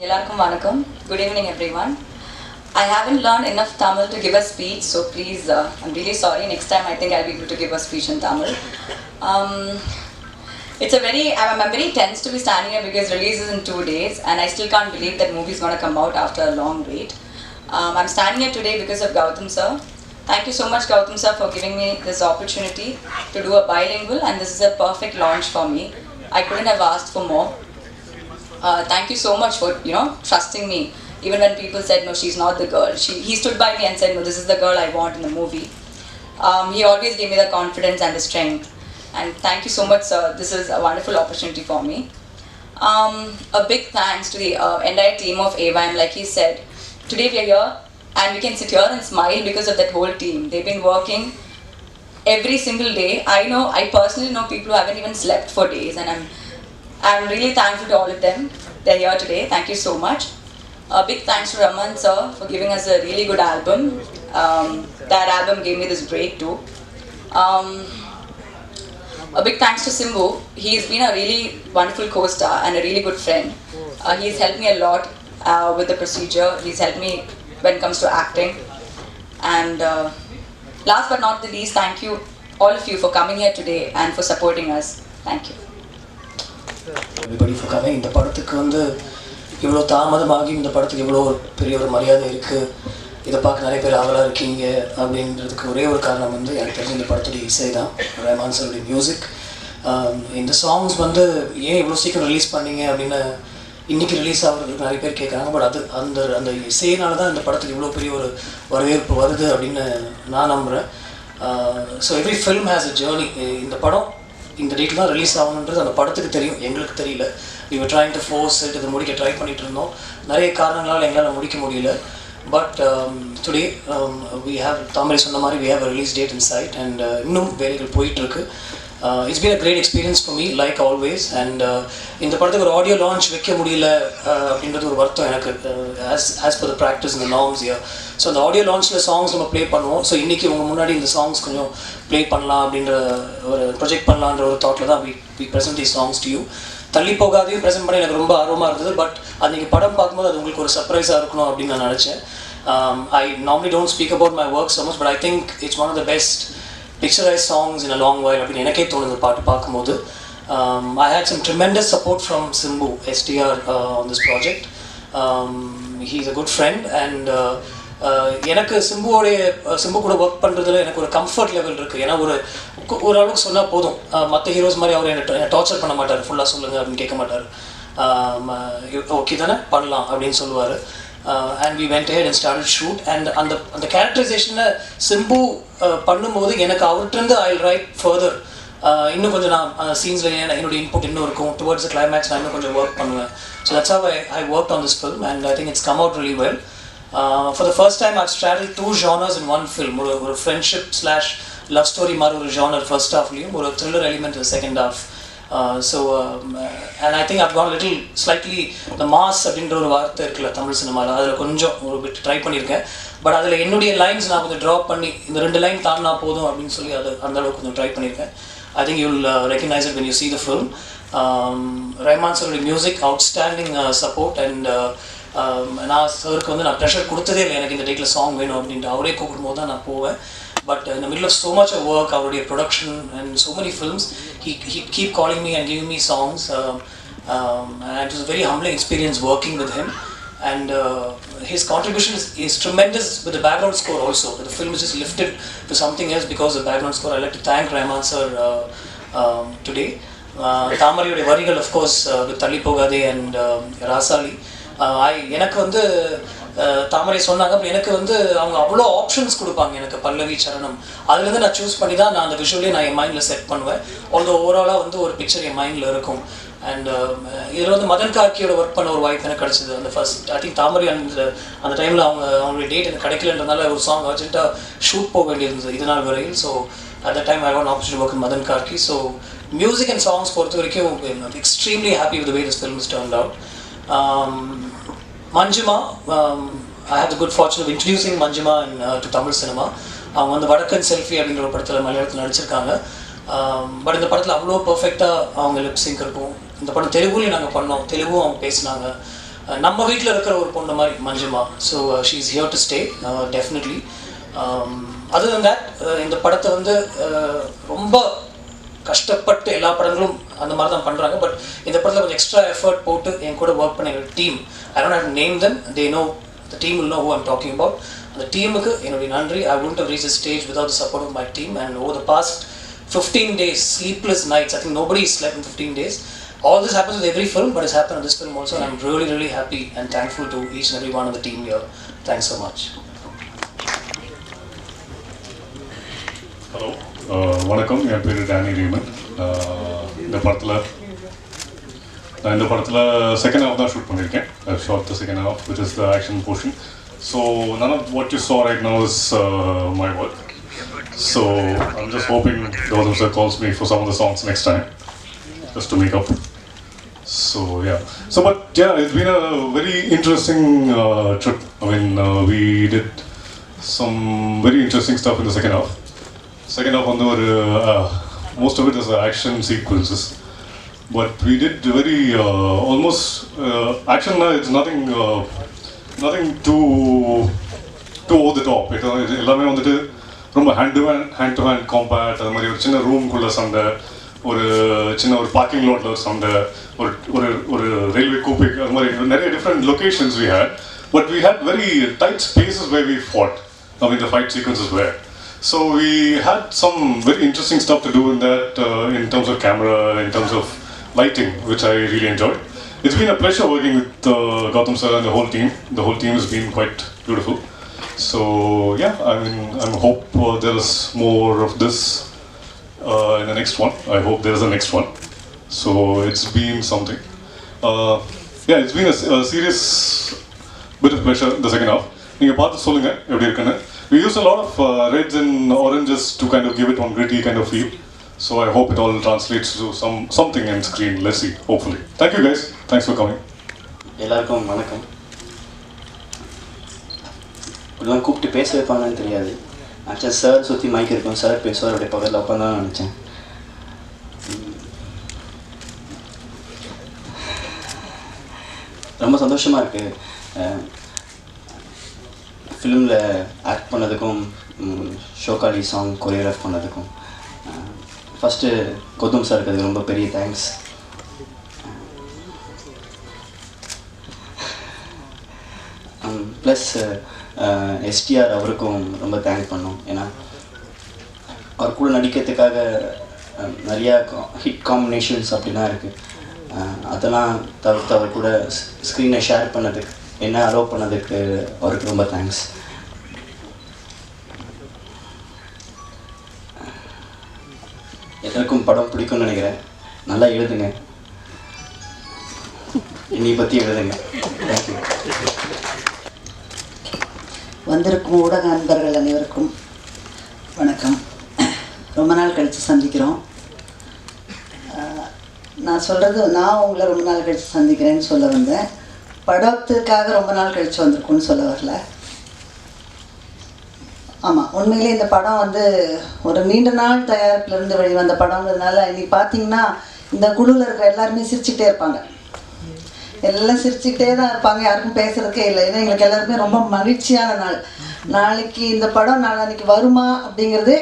Ellarkum vanakkam. Good evening, everyone. I haven't learned enough Tamil to give a speech, so please, I'm really sorry. Next time, I think I'll be able to give a speech in Tamil. I'm very tense to be standing here because release is in 2 days, and I still can't believe that movie is going to come out after a long wait. I'm standing here today because of Gautam sir. Thank you so much, Gautam sir, for giving me this opportunity to do a bilingual, and this is a perfect launch for me. I couldn't have asked for more. Thank you so much for trusting me. Even when people said no, she's not the girl, he stood by me and said no, this is the girl I want in the movie. He always gave me the confidence and the strength. And thank you so much, sir. This is a wonderful opportunity for me. A big thanks to the entire team of AVIM. Like he said, today we are here and we can sit here and smile because of that whole team. They've been working every single day. I personally know people who haven't even slept for days, and I'm really thankful to all of them. They're here today. Thank you so much. A big thanks to Raman sir for giving us a really good album. That album gave me this break too. A big thanks to Simbu. He's been a really wonderful co-star and a really good friend. He's helped me a lot with the procedure. He's helped me when it comes to acting. And last but not the least, thank you all of you for coming here today and for supporting us. Thank you. Everybody for coming. இந்த படத்துக்கு வந்து இவ்வளோ தாமதமாகி இந்த படத்துக்கு இவ்வளோ பெரிய ஒரு மரியாதை இருக்குது, இதை பார்க்க நிறைய பேர் ஆவலாக இருக்கீங்க அப்படின்றதுக்கு ஒரே ஒரு காரணம் வந்து எனக்கு தெரிஞ்ச இந்த படத்துடைய இசை தான், ரஹ்மான் சாருடைய மியூசிக். இந்த சாங்ஸ் வந்து ஏன் இவ்வளோ சீக்கிரம் ரிலீஸ் பண்ணீங்க அப்படின்னு இன்றைக்கி ரிலீஸ் ஆகிறதுக்கு நிறைய பேர் கேட்குறாங்க. பட் அது அந்த இசையினால தான் இந்த படத்துக்கு இவ்வளோ பெரிய ஒரு வரவேற்பு வருது அப்படின்னு நான் நம்புகிறேன். So every film has a journey. இந்த படம் இந்த டேட்டில் தான் ரிலீஸ் ஆகணுன்றது அந்த படத்துக்கு தெரியும், எங்களுக்கு தெரியல. we were trying to force it, இதை முடிக்க ட்ரை பண்ணிகிட்டு இருந்தோம். நிறைய காரணங்களால் எங்களால் முடிக்க முடியல. பட் டுடே we have, தாமரை சொன்ன மாதிரி, we have a release date in sight, and இன்னும் வேலைகள் போயிட்டுருக்கு. It's been a great experience for me, like always, and இந்த படத்துக்கு ஒரு ஆடியோ லான்ச் வைக்க முடியல அப்படின்றது ஒரு வருத்தம் எனக்கு, as per the practice and the norms here. So அந்த ஆடியோ லான்ச்சில் சாங்ஸ் நம்ம ப்ளே பண்ணுவோம். ஸோ இன்றைக்கி உங்கள் முன்னாடி இந்த சாங்ஸ் கொஞ்சம் ப்ளே பண்ணலாம் அப்படின்ற ஒரு ப்ரொஜெக்ட் பண்ணலான்ற ஒரு தாட்டில் தான் we present these songs to you. தள்ளி போகாதையும் ப்ரெசென்ட் பண்ணி எனக்கு ரொம்ப ஆர்வமாக இருந்தது. பட் அது நீங்கள் படம் பார்க்கும்போது அது உங்களுக்கு ஒரு சர்ப்ரைஸாக இருக்கணும் அப்படின்னு நான் நினச்சேன். I normally don't speak about my work so much, but I think it's one of the best picturized songs in a long while அப்படின்னு எனக்கே தோணுது பாட்டு பார்க்கும்போது. I had some tremendous support from Simbu STR on this project. He's a good friend, and எனக்கு சிம்பு கூட work பண்ணுறதுல எனக்கு ஒரு கம்ஃபர்ட் லெவல் இருக்குது. ஏன்னா ஓரளவுக்கு சொன்னால் போதும். மற்ற ஹீரோஸ் மாதிரி அவர் என்னை டார்ச்சர் பண்ண மாட்டார், ஃபுல்லாக சொல்லுங்கள் அப்படின்னு கேட்க மாட்டார். ஓகே தானே பண்ணலாம் அப்படின்னு சொல்லுவார். And we went ahead and started shoot, and அந்த கேரக்டரைசேஷனை சிம்பு பண்ணும்போது எனக்கு அவர்கிட்ட I'll write further. இன்னும் கொஞ்சம் நான் சீன்ஸில் என்னுடைய இன்புட் இன்னும் இருக்கும். டுவர்ட்ஸ் த கிளைமேக்ஸ் நான் இன்னும் கொஞ்சம் ஒர்க் பண்ணுவேன். So that's how I worked on this film, and I think it's come out really well. For the first time I've straddled 2 genres in one film. ஒரு friendship / love story மாதிரி ஒரு genre first halfலையும், ஒரு thriller element in the second half. And I think I've gone a little slightly the mass அப்படின்ற ஒரு வார்த்தை இருக்குல்ல தமிழ் சினிமாவில், அதில் கொஞ்சம் ஒரு பிட் ட்ரை பண்ணியிருக்கேன். பட் அதில் என்னுடைய லைன்ஸ் நான் கொஞ்சம் ட்ராப் பண்ணி இந்த 2 லைன் தாண்டினா போதும் அப்படின்னு சொல்லி அது அந்த அளவுக்கு கொஞ்சம் ட்ரை பண்ணியிருக்கேன். I think you'll recognize it when you see the film. Rahman சாருடைய மியூசிக், அவுட்ஸ்டாண்டிங் சப்போர்ட், அண்ட் நான் சாருக்கு வந்து நான் ப்ரெஷர் கொடுத்ததே இல்லை எனக்கு இந்த டேட்டில் சாங் வேணும் அப்படின்ட்டு. அவரே கூப்பிடும்போது தான் நான் போவேன். But in the middle of so much of work, our production and so many films, he keep calling me and giving me songs, and it was a very humbling experience working with him. And his contribution is tremendous with the background score also. The film is just lifted to something else because of the background score. I'd like to thank Rahman sir today. Thamariyude varigal, of course, with Thalli Pogade and Rasali. எனக்கு வந்து தாமரை சொன்னாங்க, அப்படி எனக்கு வந்து அவங்க அவ்வளோ options கொடுப்பாங்க எனக்கு, பல்லவி சரணம், அதுலேருந்து நான் சூஸ் பண்ணி தான் நான் அந்த விஷுவலே நான் என் மைண்டில் செட் பண்ணுவேன். ஆல்தோ ஓவராலாக வந்து ஒரு பிக்சர் என் மைண்டில் இருக்கும். அண்ட் இதில் வந்து மதன் கார்கியோட ஒர்க் பண்ண ஒரு வாய்ப்பு எனக்கு கிடச்சிது. அந்த ஃபர்ஸ்ட் ஐ திங்க் தாமரை அந்த டைமில் அவங்களுடைய டேட் எனக்கு கிடைக்கலன்றதுனால ஒரு சாங் அர்ஜென்ட்டாக ஷூட் போக வேண்டியிருந்தது இது நாள் வரையில். So at the time I want opportunity work with Madhan Karky. So music and songs பொறுத்த வரைக்கும் extremely happy with the way this film is turned out. Manjima, I had the good fortune of introducing Manjima to Tamil cinema. அவங்க வந்து வடக்கன் selfie அப்படின்ற ஒரு படத்தில் மலையாளத்தில் நடிச்சிருக்காங்க. But இந்த படத்தில் அவ்வளோ பர்ஃபெக்டாக அவங்க லிப்ஸிங்க் இருக்கும். இந்த படம் தெலுங்குலேயும் நாங்கள் பண்ணோம், தெலுங்கும் அவங்க பேசினாங்க. நம்ம வீட்டில் இருக்கிற ஒரு பொண்ணு மாதிரி மஞ்சுமா. So she is here to stay definitely. Other than that இந்த படத்தை வந்து ரொம்ப கஷ்டப்பட்டு எல்லா படங்களும் அந்த மாதிரி தான் பண்ணுறாங்க. பட் இந்த படத்தில் கொஞ்சம் எக்ஸ்ட்ரா எஃபர்ட் போட்டு என் கூட ஒர்க் பண்ண எங்கள் team, I don't have to name them, they know, the team will know who I'm talking about. அந்த டீமுக்கு என்னுடைய நன்றி. ஐ wouldn't have reached this stage without the support of my team. And over the past 15 days, sleepless nights, I think nobody slept in 15 days. All this happens with every film, but it's happened in this film also, and I'm really, really happy and thankful to each and every one of the team here. Thanks so much. Hello, வணக்கம். என் பேர் Danny Riemann. இந்த படத்தில் second half தான் shoot பண்ணியிருக்கேன். Short the second half which is the action portion. So none of what you saw right now is my work. So I'm just hoping Gautam sir calls me for some of the songs next time, just to make up. So yeah. So but yeah, it's been a very interesting trip. I mean, we did some very interesting stuff in the second half. Second half on the most of it is action sequences, but we did very almost action. It's nothing too over the top. எல்லாமே வந்துட்டு ரொம்ப hand to hand combat. அது மாதிரி ஒரு சின்ன ரூம்குள்ள சண்டை, ஒரு சின்ன ஒரு பார்க்கிங் லாட்ல ஒரு சண்டை, ஒரு ரயில்வே கூப்பிக், அது மாதிரி நிறைய different locations we had, but we had very tight spaces where we fought. I mean, the fight sequences were. So we had some very interesting stuff to do in that, in terms of camera, in terms of lighting, which I really enjoyed. It's been a pleasure working with Gautam sir and the whole team. The whole team has been quite beautiful. So yeah, I mean, I hope there is more of this in the next one. I hope there is a next one. So it's been something. Yeah, it's been a serious bit of pleasure in the second half. நீங்கள் பார்த்து சொல்லுங்கள் எப்படி இருக்குன்னு. We used a lot of reds and oranges to kind of give it one gritty kind of feel. So I hope it all translates to something in screen. Let's see, hopefully. Thank you guys. Thanks for coming. எல்லாருக்கும் வணக்கம். இப்படிலாம் கூப்பிட்டு பேச வைப்பாங்கன்னு தெரியாது. ஆக்சுவலாக sir சுற்றி mic இருக்கும், sir பேசுவார், அப்படியே பக்கத்தில் உட்காந்து நினச்சேன். ரொம்ப சந்தோஷமாக இருக்குது. ஃபிலிமில் ஆக்ட் பண்ணதுக்கும் ஷோகாலி சாங் கொரியோகிராஃப் பண்ணதுக்கும் ஃபஸ்ட்டு கௌதம் சாருக்கு அதுக்கு ரொம்ப பெரிய தேங்க்ஸ். ப்ளஸ் எஸ்டிஆர் அவருக்கும் ரொம்ப தேங்க் பண்ணோம். ஏன்னா அவர் கூட நடிக்கிறதுக்காக நிறையா ஹிட் காம்பினேஷன்ஸ் அப்படிலாம் இருக்குது. அதெல்லாம் தவிர்த்து அவர் கூட ஸ்க்ரீனை ஷேர் பண்ணதுக்கு, என்ன அலோவ் பண்ணதுக்கு அவருக்கு ரொம்ப தேங்க்ஸ். எல்லாருக்கும் படம் பிடிக்கும்னு நினைக்கிறேன். நல்லா எழுதுங்க, என்னை பற்றி எழுதுங்க. தேங்க்யூ. வந்திருக்கும் ஊடக நண்பர்கள் அனைவருக்கும் வணக்கம். ரொம்ப நாள் கழித்து சந்திக்கிறோம். நான் சொல்கிறது, நான் உங்களை ரொம்ப நாள் கழித்து சந்திக்கிறேன்னு சொல்ல வந்தேன். படத்துக்காக ரொம்ப நாள் கழித்து வந்திருக்குன்னு சொல்ல வரல. ஆமாம், உண்மையிலே இந்த படம் வந்து ஒரு நீண்ட நாள் தயாரிப்பிலேருந்து வெளிவந்த படங்கிறதுனால இன்றைக்கி பார்த்தீங்கன்னா இந்த குழுவில் இருக்கிற எல்லாருமே சிரிச்சுக்கிட்டே இருப்பாங்க. எல்லாம் சிரிச்சுக்கிட்டே தான் இருப்பாங்க, யாருக்கும் பேசுகிறதுக்கே இல்லை. ஏன்னா எங்களுக்கு எல்லாருமே ரொம்ப மகிழ்ச்சியான நாள். நாளைக்கு இந்த படம் நாளைக்கு வருமா அப்படிங்கிறது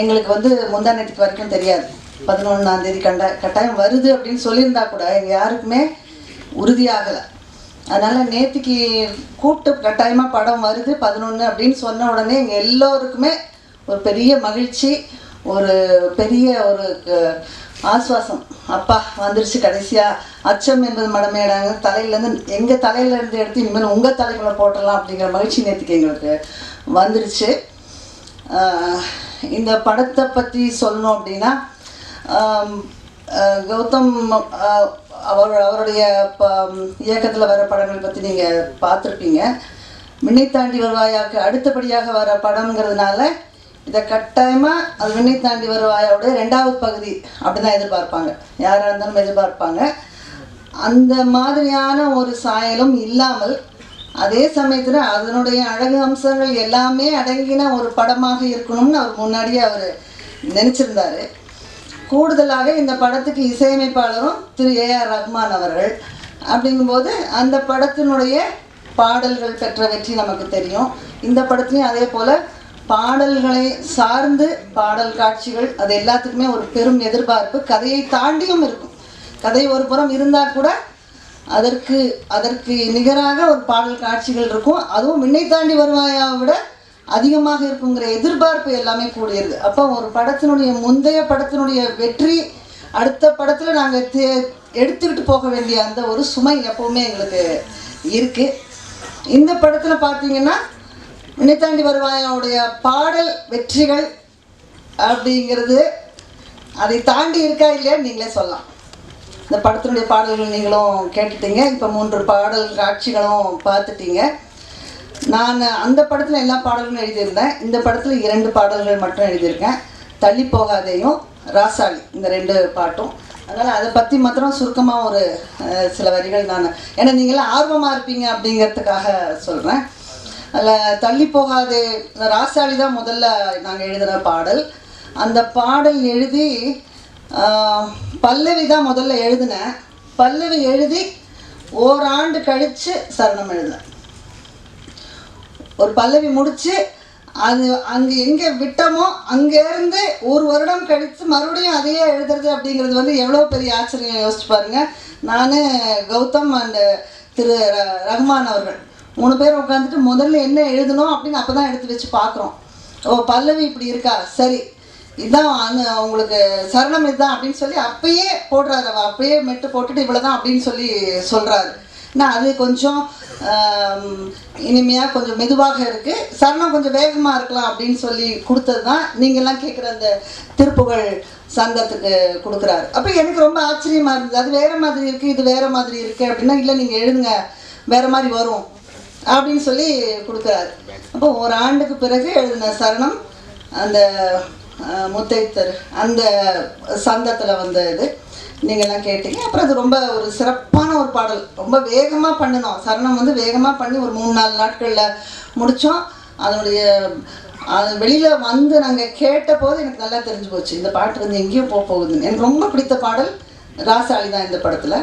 எங்களுக்கு வந்து முந்தா நேற்றுக்கு வரைக்கும் தெரியாது. 11ஆம் தேதி கட்டாயம் வருது அப்படின்னு சொல்லியிருந்தா கூட எங்கள் யாருக்குமே உறுதியாகலை. அதனால் நேற்றுக்கு கூப்பிட்டு கட்டாயமாக படம் வருது 11 அப்படின்னு சொன்ன உடனே எங்கள் எல்லோருக்குமே ஒரு பெரிய மகிழ்ச்சி, ஒரு பெரிய ஒரு ஆஸ்வாசம். அப்பா வந்துருச்சு கடைசியாக. அச்சம் என்பது மடமேடாங்க தலையிலேருந்து எங்கள் தலையிலேருந்து எடுத்து இனிமேல் உங்கள் தலைக்குள்ளே போட்டுடலாம் அப்படிங்கிற மகிழ்ச்சி நேற்றுக்கு எங்களுக்கு வந்துருச்சு. இந்த படத்தை பற்றி சொல்லணும் அப்படின்னா, கௌதம் அவருடைய இயக்கத்தில் வர படங்கள் பற்றி நீங்கள் பார்த்துருப்பீங்க. விண்ணை தாண்டி வருவாயாக்கு அடுத்தபடியாக வர படம்ங்கிறதுனால இதை கட்டாயமாக அது விண்ணை தாண்டி வருவாயோட 2வது பகுதி அப்படி தான் எதிர்பார்ப்பாங்க, யாராக இருந்தாலும் எதிர்பார்ப்பாங்க. அந்த மாதிரியான ஒரு சாயலும் இல்லாமல் அதே சமயத்தில் அதனுடைய அழகு அம்சங்கள் எல்லாமே அடங்கின ஒரு படமாக இருக்கணும்னு அவர் முன்னாடியே அவர் நினச்சிருந்தார். கூடுதலாக இந்த படத்துக்கு இசையமைப்பாளரும் திரு ஏஆர் ரஹ்மான் அவர்கள். அப்படிங்கும்போது அந்த படத்தினுடைய பாடல்கள் பெற்ற வெற்றி நமக்கு தெரியும். இந்த படத்துலையும் அதே போல் பாடல்களை சார்ந்து பாடல் காட்சிகள் அது எல்லாத்துக்குமே ஒரு பெரும் எதிர்பார்ப்பு கதையை தாண்டியும் இருக்கும். கதை ஒரு புறம் இருந்தால் கூட அதற்கு நிகராக ஒரு பாடல் காட்சிகள் இருக்கும். அதுவும் விண்ணை தாண்டி வருவாயை விட அதிகமாக இருக்குங்கிற எதிர்பார்ப்பு எல்லாமே கூடியது. அப்போ ஒரு படத்தினுடைய முந்தைய படத்தினுடைய வெற்றி அடுத்த படத்தில் நாங்கள் எடுத்துக்கிட்டு போக வேண்டிய அந்த ஒரு சுமை எப்போவுமே எங்களுக்கு இருக்குது. இந்த படத்தில் பார்த்தீங்கன்னா விண்ணை தாண்டி வருவாயோடைய பாடல் வெற்றிகள் அப்படிங்கிறது அதை தாண்டி இருக்கா இல்லையான்னு நீங்களே சொல்லலாம். இந்த படத்தினுடைய பாடல்கள் நீங்களும் கேட்டுட்டீங்க. இப்போ 3 பாடல் காட்சிகளும் பார்த்துட்டீங்க. நான் அந்த படத்தில் எல்லா பாடல்களும் எழுதியிருந்தேன். இந்த படத்தில் 2 பாடல்கள் மட்டும் எழுதியிருக்கேன். தள்ளி போகாதேயும் ராசாளி, இந்த 2 பாட்டும். அதனால் அதை பற்றி மாத்திரம் சுருக்கமாக ஒரு சில வரிகள் நான் ஏன்னா நீங்களாம் ஆர்வமாக இருப்பீங்க அப்படிங்கிறதுக்காக சொல்கிறேன். அதில் தள்ளி போகாதே ராசாளி தான் முதல்ல நாங்கள் எழுதின பாடல். அந்த பாடல் எழுதி பல்லவி தான் முதல்ல எழுதினேன். பல்லவி எழுதி ஓராண்டு கழித்து சரணம் எழுதினேன். ஒரு பல்லவி முடித்து அது அங்கே எங்கே விட்டோமோ அங்கேருந்து 1 வருடம் கழித்து மறுபடியும் அதையே எழுதுறது அப்படிங்கிறது வந்து எவ்வளோ பெரிய ஆச்சரியம் யோசிச்சு பாருங்கள். நான், கௌதம் அண்டு திரு ரஹ்மான் அவர்கள் 3 பேர் உட்காந்துட்டு முதல்ல என்ன எழுதணும் அப்படின்னு அப்போ தான் எடுத்து வச்சு பார்க்குறோம். ஓ பல்லவி இப்படி இருக்கா, சரி இதுதான் உங்களுக்கு சரணம் இதுதான் அப்படின்னு சொல்லி அப்பயே போடுறாரு. அப்பயே மெட்டு போட்டுட்டு இவ்வளோ தான் அப்படின்னு சொல்லி சொல்கிறாரு. நான் அது கொஞ்சம் இனிமையாக கொஞ்சம் மெதுவாக இருக்குது, சரணம் கொஞ்சம் வேகமாக இருக்கலாம் அப்படின்னு சொல்லி கொடுத்தது தான் நீங்கள்லாம் கேட்குற அந்த திருப்புகழ் சங்கத்துக்கு கொடுக்குறாரு. அப்போ எனக்கு ரொம்ப ஆச்சரியமாக இருந்தது. அது வேறு மாதிரி இருக்குது, இது வேறு மாதிரி இருக்குது அப்படின்னா, இல்லை நீங்கள் எழுதுங்க வேறு மாதிரி வரும் அப்படின்னு சொல்லி கொடுக்குறாரு. அப்போ 1 ஆண்டுக்கு பிறகு எழுதின சரணம் அந்த முத்தைத்தர் அந்த சந்தத்தில் வந்த இது நீங்கள்லாம் கேட்டீங்க. அப்புறம் அது ரொம்ப ஒரு சிறப்பான ஒரு பாடல். ரொம்ப வேகமாக பண்ணினோம். சரணம் வந்து வேகமாக பண்ணி ஒரு 3-4 நாட்களில் முடித்தோம். அதனுடைய அது வெளியில் வந்து நாங்கள் கேட்ட போது எனக்கு நல்லா தெரிஞ்சு போச்சு இந்த பாட்டு வந்து எங்கேயும் போகுதுன்னு. எனக்கு ரொம்ப பிடித்த பாடல் ராசாளி தான் இந்த படத்தில்.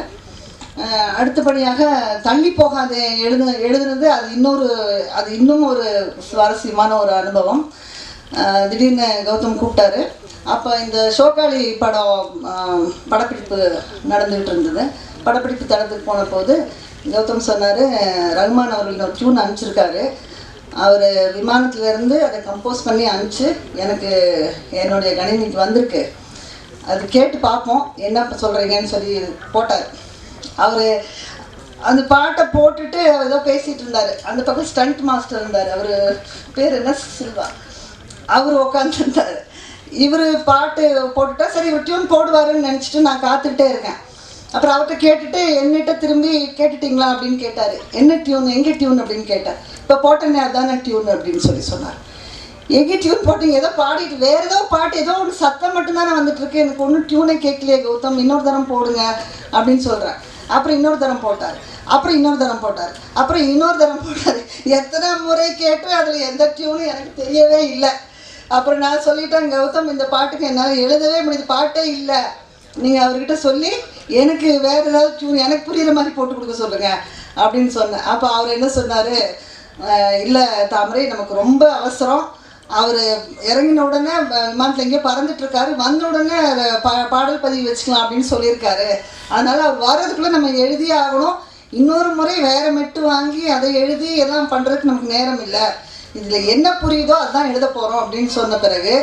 அடுத்தபடியாக தள்ளி போகாதே எழுதுனது அது இன்னும் ஒரு சுவாரஸ்யமான ஒரு அனுபவம். திடீர்னு கௌதம் கூப்பிட்டாரு. அப்போ இந்த ஷோக்காளி படப்பிடிப்பு நடந்துகிட்டு இருந்தது. படப்பிடிப்பு தளத்துக்கு போன போது கௌதம் சொன்னார், ரஹ்மான் அவர்கள் ஒரு டியூன் அனுப்பிச்சிருக்காரு, அவர் விமானத்துலேருந்து அதை கம்போஸ் பண்ணி அனுப்பிச்சு எனக்கு என்னுடைய கணினிக்கு வந்திருக்கு, அது கேட்டு பார்ப்போம் என்ன சொல்கிறீங்கன்னு சொல்லி போட்டார். அவர் அந்த பாட்டை போட்டுட்டு ஏதோ பேசிகிட்டு இருந்தார். அந்த பக்கம் ஸ்டண்ட் மாஸ்டர் இருந்தார், அவர் பேர் என்ன சில்வா, அவர் உட்காந்துருந்தார். இவர் பாட்டு போட்டுட்டா சரி இவர் டியூன் போடுவாருன்னு நினச்சிட்டு நான் காத்துக்கிட்டே இருக்கேன். அப்புறம் அவர்கிட்ட கேட்டுட்டு என்னிட்ட திரும்பி கேட்டுட்டிங்களா அப்படின்னு கேட்டார். என்ன டியூன், எங்கே டியூன் அப்படின்னு கேட்டேன். இப்போ போட்டேனே அதானே டியூன் அப்படின்னு சொன்னார். எங்கே டியூன் போட்டிங்க, ஏதோ பாடிட்டு வேறு ஏதோ பாட்டு ஏதோ ஒரு சத்தம் மட்டும்தானே வந்துட்டுருக்கு, எனக்கு ஒன்றும் டியூனை கேட்கலையே கௌதம், இன்னொரு தரம் போடுங்க அப்படின்னு சொல்கிறேன். அப்புறம் இன்னொரு தரம் போட்டார், அப்புறம் இன்னொரு தரம் போட்டார், அப்புறம் இன்னொரு தரம் போட்டார். எத்தனை முறை கேட்டு அதில் எந்த டியூனும் எனக்கு தெரியவே இல்லை. அப்புறம் நான் சொல்லிட்டேன், கௌதம் இந்த பாட்டுக்கு என்னால் எழுதவே முடியுது, பாட்டே இல்லை, நீங்கள் அவர்கிட்ட சொல்லி எனக்கு வேறு ஏதாவது டியூன் எனக்கு புரிகிற மாதிரி போட்டு கொடுக்க சொல்லுங்கள் அப்படின்னு சொன்னேன். அப்போ அவர் என்ன சொன்னார், இல்லை தாமரை நமக்கு ரொம்ப அவசரம், அவர் இறங்கின உடனே விமானத்தில் எங்கேயோ பறந்துட்டுருக்காரு, வந்த உடனே பாடல் பதிவு வச்சுக்கலாம் அப்படின்னு சொல்லியிருக்காரு. அதனால் அவர் வர்றதுக்குள்ளே நம்ம எழுதியே ஆகணும், இன்னொரு முறை வேறு மெட்டு வாங்கி அதை எழுதி எல்லாம் பண்ணுறதுக்கு நமக்கு நேரம் இல்லை, இதில் என்ன புரியுதோ அதுதான் எழுத போகிறோம் அப்படின்னு சொன்ன பிறகு,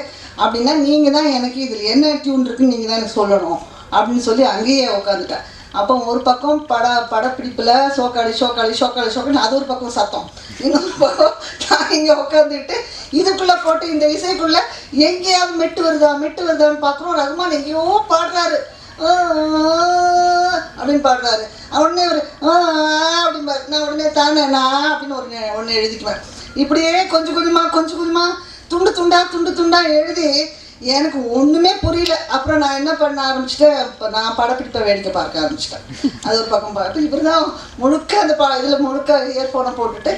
அப்படின்னா நீங்கள் தான் எனக்கு இதில் என்ன டியூன் இருக்குன்னு நீங்கள் தான் எனக்கு சொல்லணும் அப்படின்னு சொல்லி அங்கேயே உட்காந்துட்டேன். அப்போ ஒரு பக்கம் படப்பிடிப்பில் ஷோக்காளி அது ஒரு பக்கம் சத்தம், இன்னொரு பக்கம் நான் இங்கே உட்காந்துட்டு இதுக்குள்ளே போட்டு இந்த இசைக்குள்ளே எங்கேயாவது மெட்டு வருதான்னு பார்க்குறோம். ரஹ்மான் எங்கேயோ பாடுறாரு, அப்படின்னு பாடுறாரு. உடனே ஒரு அப்படின்பாரு. நான் உடனே தானே நான் அப்படின்னு ஒன்று எழுதிக்குவேன். இப்படியே கொஞ்சம் கொஞ்சமாக துண்டு துண்டா எழுதி எனக்கு ஒன்றுமே புரியல. அப்புறம் நான் என்ன பண்ண ஆரம்பிச்சிட்டேன், இப்போ நான் படப்பிடிப்பை வேடிக்கை பார்க்க ஆரம்பிச்சிட்டேன். அது ஒரு பக்கம் பார்த்து இவர் தான் முழுக்க அந்த இதில் முழுக்க இயர்ஃபோனை போட்டுட்டு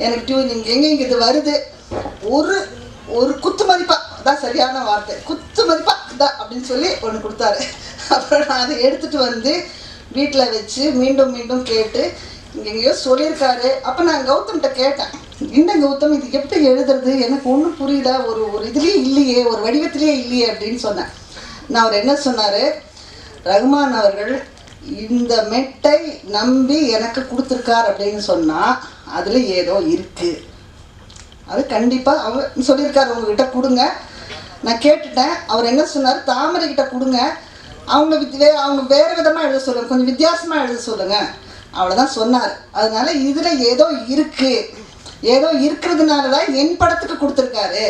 எனக்கு டியூன் எங்கே இது வருது, ஒரு குத்து மதிப்பா தான் சரியான வார்த்தை, குத்து மதிப்பா தான் அப்படின்னு சொல்லி ஒன்று கொடுத்தாரு. அப்புறம் நான் அதை எடுத்துகிட்டு வந்து வீட்டில் வச்சு மீண்டும் மீண்டும் கேட்டு எங்கேயோ சொல்லியிருக்காரு. அப்போ நான் கௌதம்கிட்ட கேட்டேன், என்ன கௌதம் இது எப்படி எழுதுறது, எனக்கு ஒன்றும் புரியல, ஒரு இதுலேயே இல்லையே, ஒரு வடிவத்திலேயே இல்லையே அப்படின்னு சொன்னேன். நான் அவர் என்ன சொன்னார், ரகுமான் அவர்கள் இந்த மெட்டை நம்பி எனக்கு கொடுத்துருக்கார் அப்படின்னு சொன்னால் அதில் ஏதோ இருக்குது, அது கண்டிப்பாக அவர் சொல்லியிருக்காரு, உங்ககிட்ட கொடுங்க. நான் கேட்டுட்டேன். அவர் என்ன சொன்னார், தாமரைக்கிட்ட கொடுங்க, அவங்க வேறு விதமாக எழுத சொல்லுங்கள், கொஞ்சம் வித்தியாசமாக எழுத சொல்லுங்கள், அவ்வளோதான் சொன்னார். அதனால இதில் ஏதோ இருக்குது, ஏதோ இருக்கிறதுனால தான் என் படத்துக்கு கொடுத்துருக்காரு,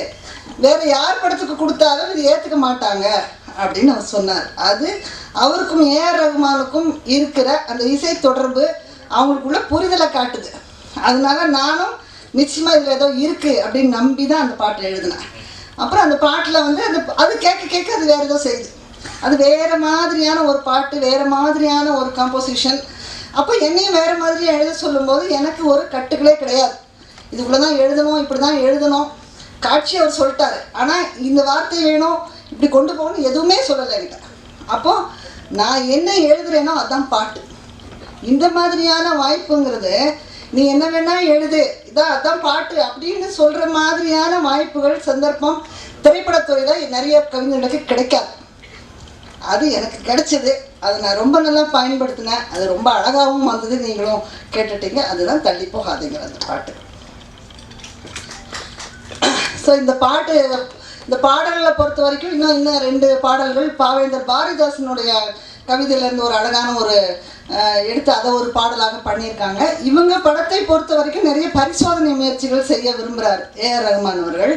வேறு யார் படத்துக்கு கொடுத்தாலும் இது ஏற்றுக்க மாட்டாங்க அப்படின்னு அவர் சொன்னார். அது அவருக்கும் ஏஆர் ரகுமானுக்கும் இருக்கிற அந்த இசை தொடர்பு அவங்களுக்குள்ள புரிதலை காட்டுது. அதனால நானும் நிச்சயமாக இதில் ஏதோ இருக்குது அப்படின்னு நம்பி தான் அந்த பாட்டை எழுதினேன். அப்புறம் அந்த பாட்டில் வந்து அது கேட்க கேட்க அது வேறு ஏதோ செய்யுது, அது வேறு மாதிரியான ஒரு பாட்டு, வேறு மாதிரியான ஒரு கம்போசிஷன். அப்போ என்னையும் வேறு மாதிரியாக எழுத சொல்லும்போது எனக்கு ஒரு கட்டுகளே கிடையாது, இதுக்குள்ளே தான் எழுதணும், இப்படி தான் எழுதணும். காட்சி அவர் சொல்லிட்டாரு, ஆனால் இந்த வார்த்தை வேணும், இப்படி கொண்டு போகணும் எதுவுமே சொல்லலை என்கிட்ட. அப்போது நான் என்ன எழுதுறேனோ அதுதான் பாட்டு. இந்த மாதிரியான வாய்ப்புங்கிறது நீ என்ன வேணால் எழுது, அதான் பாட்டு அப்படின்னு சொல்கிற மாதிரியான வாய்ப்புகள், சந்தர்ப்பம் திரைப்படத்துறையில் நிறைய கவிஞர்களுக்கு கிடைக்காது. அது எனக்கு கிடைச்சது, அதை நான் ரொம்ப நல்லா பயன்படுத்தினேன், அது ரொம்ப அழகாகவும் வந்தது, நீங்களும் கேட்டுட்டீங்க. அதுதான் தள்ளி போகாதீங்க அந்த பாட்டு. ஸோ இந்த பாடல்களை பொறுத்த வரைக்கும் இன்னும் 2 பாடல்கள் பாவேந்தர் பாரதிதாசனுடைய கவிதையிலேருந்து ஒரு அழகான ஒரு எடுத்து அதை ஒரு பாடலாக பண்ணியிருக்காங்க. இவங்க படத்தை பொறுத்த வரைக்கும் நிறைய பரிசோதனை முயற்சிகள் செய்ய விரும்புகிறார் ஏஆர் ரகுமான் அவர்கள்.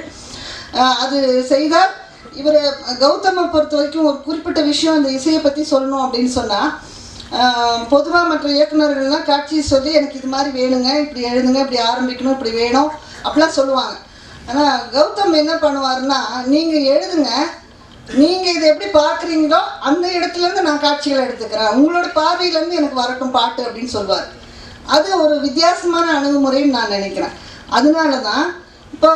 அது செய்தால் இவர் கௌதமை பொறுத்த வரைக்கும் ஒரு குறிப்பிட்ட விஷயம் இந்த இசையை பற்றி சொல்லணும் அப்படின்னு சொன்னால், பொதுவாக மற்ற இயக்குநர்கள்லாம் காட்சியை சொல்லி எனக்கு இது மாதிரி வேணுங்க, இப்படி எழுதுங்க, இப்படி ஆரம்பிக்கணும், இப்படி வேணும் அப்படிலாம் சொல்லுவாங்க. ஆனால் கௌதம் என்ன பண்ணுவார்னா, நீங்கள் எழுதுங்க, நீங்கள் இதை எப்படி பார்க்குறீங்களோ அந்த இடத்துலேருந்து நான் காட்சிகளை எடுத்துக்கிறேன், உங்களோட பார்வையிலேருந்து எனக்கு வரட்டும் பாட்டு அப்படின்னு சொல்லுவார். அது ஒரு வித்தியாசமான அணுகுமுறைன்னு நான் நினைக்கிறேன். அதனால தான் இப்போ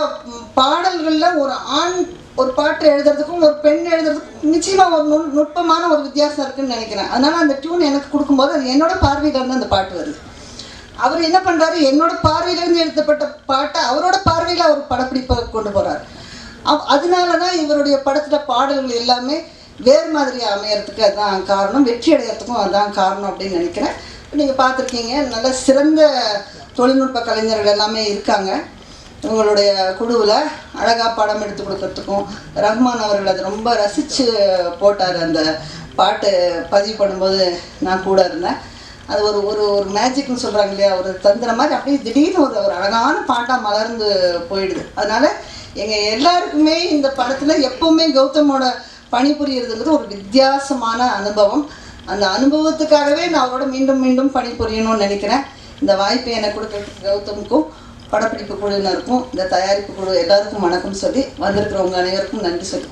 பாடல்களில் ஒரு ஆண் ஒரு பாட்டு எழுதுறதுக்கும் ஒரு பெண் எழுதுறதுக்கும் நிச்சயமாக ஒரு நுட்பமான ஒரு வித்தியாசம் இருக்குதுன்னு நினைக்கிறேன். அதனால் அந்த டியூன் எனக்கு கொடுக்கும்போது அது என்னோட பார்வையிலேருந்து அந்த பாட்டு வருது. அவர் என்ன பண்ணுறாரு, என்னோட பார்வையிலேருந்து எழுதப்பட்ட பாட்டை அவரோட பார்வையில் அவர் படப்பிடிப்பை கொண்டு போகிறார். அதனால தான் இவருடைய படத்தில் பாடல்கள் எல்லாமே வேறு மாதிரி அமையறதுக்கு அதுதான் காரணம், வெற்றி அடைகிறதுக்கும் அதுதான் காரணம் அப்படின்னு நினைக்கிறேன். நீங்கள் பார்த்துருக்கீங்க, நல்ல சிறந்த தொழில்நுட்ப கலைஞர்கள் எல்லாமே இருக்காங்க உங்களுடைய குழுவில். அழகாக படம் எடுத்து கொடுக்கறதுக்கும் ரஹ்மான் அவர்கள் அதை ரொம்ப ரசித்து போட்டார். அந்த பாட்டு பதிவு பண்ணும்போது நான் கூட இருந்தேன். அது ஒரு ஒரு ஒரு மேஜிக்னு சொல்கிறாங்க இல்லையா, ஒரு தந்திர மாதிரி அப்படியே திடீர்னு ஒரு அழகான பாட்டாக மலர்ந்து போயிடுது. அதனால் எங்கள் எல்லாருக்குமே இந்த படத்தில் எப்போவுமே கௌதமோட பணிபுரியறதுங்கிறது ஒரு வித்தியாசமான அனுபவம். அந்த அனுபவத்துக்காகவே நான் அவரோட மீண்டும் மீண்டும் பணிபுரியணும்னு நினைக்கிறேன். இந்த வாய்ப்பை எனக்கு கொடுக்கறதுக்கு கௌதமுக்கும் படப்பிடிப்பு குழுவினருக்கும் இந்த தயாரிப்பு குழு எல்லாருக்கும் வணக்கம் சொல்லி வந்திருக்கிறவங்க அனைவருக்கும் நன்றி சொல்லி